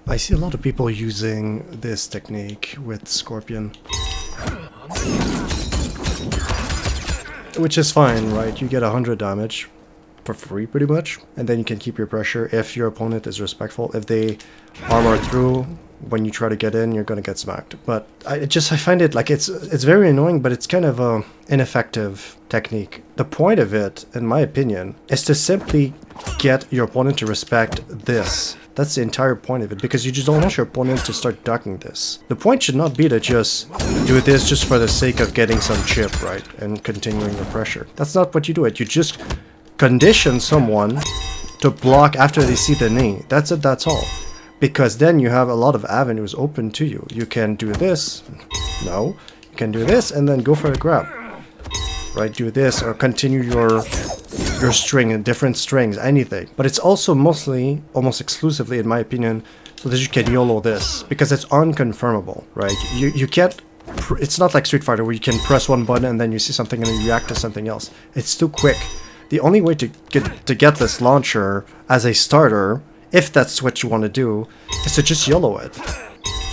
I see a lot of people using this technique with Scorpion. Which is fine, right? You get 100 damage for free pretty much, and then you can keep your pressure if your opponent is respectful. If they armor through when you try to get in, you're gonna get smacked. But I find it like it's very annoying, but it's kind of a ineffective technique. The point of it, in my opinion, is to simply get your opponent to respect this. That's the entire point of it, because you just don't want your opponent to start ducking this. The point should not be to just do this just for the sake of getting some chip, right, and continuing the pressure. That's not what you do. You just condition someone to block after they see the knee. That's it, that's all. Because then you have a lot of avenues open to you. You can do this, no. You can do this and then go for a grab. Right, do this or continue your string in different strings, anything. But it's also mostly, almost exclusively in my opinion, so that you can YOLO this, because it's unconfirmable, right? You can't, it's not like Street Fighter where you can press one button and then you see something and then you react to something else. It's too quick. The only way to get this launcher as a starter, if that's what you want to do, is to just YOLO it.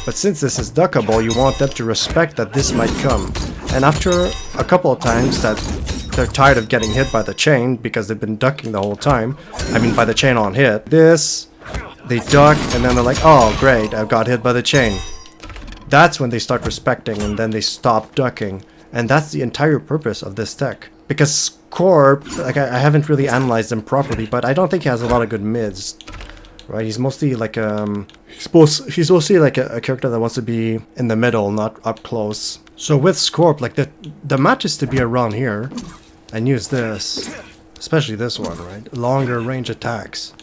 But since this is duckable, you want them to respect that this might come. And after a couple of times that they're tired of getting hit by the chain, because they've been ducking the whole time, I mean by the chain on hit, this, they duck, and then they're like, oh great, I got hit by the chain. That's when they start respecting, and then they stop ducking. And that's the entire purpose of this tech. Because Scorp, like I haven't really analyzed him properly, but I don't think he has a lot of good mids. Right, he's mostly like he's mostly like a character that wants to be in the middle, not up close. So with Scorp, like the match is to be around here and use this, especially this one, right? Longer range attacks.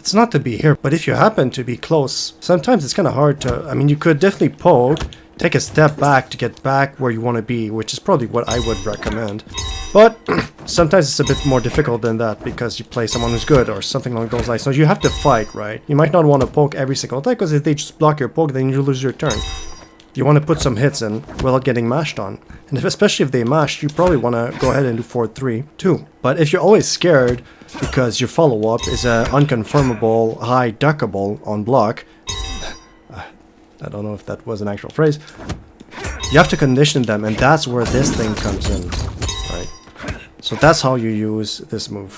It's not to be here, but if you happen to be close, sometimes it's kind of hard to. I mean, you could definitely poke, take a step back to get back where you want to be, which is probably what I would recommend. But sometimes it's a bit more difficult than that because you play someone who's good or something along those lines. So you have to fight, right? You might not want to poke every single time because if they just block your poke, then you lose your turn. You want to put some hits in without getting mashed on. And especially if they mash, you probably want to go ahead and do 4-3 too. But if you're always scared because your follow-up is an unconfirmable, high duckable on block, I don't know if that was an actual phrase, you have to condition them, and that's where this thing comes in. Right? So that's how you use this move.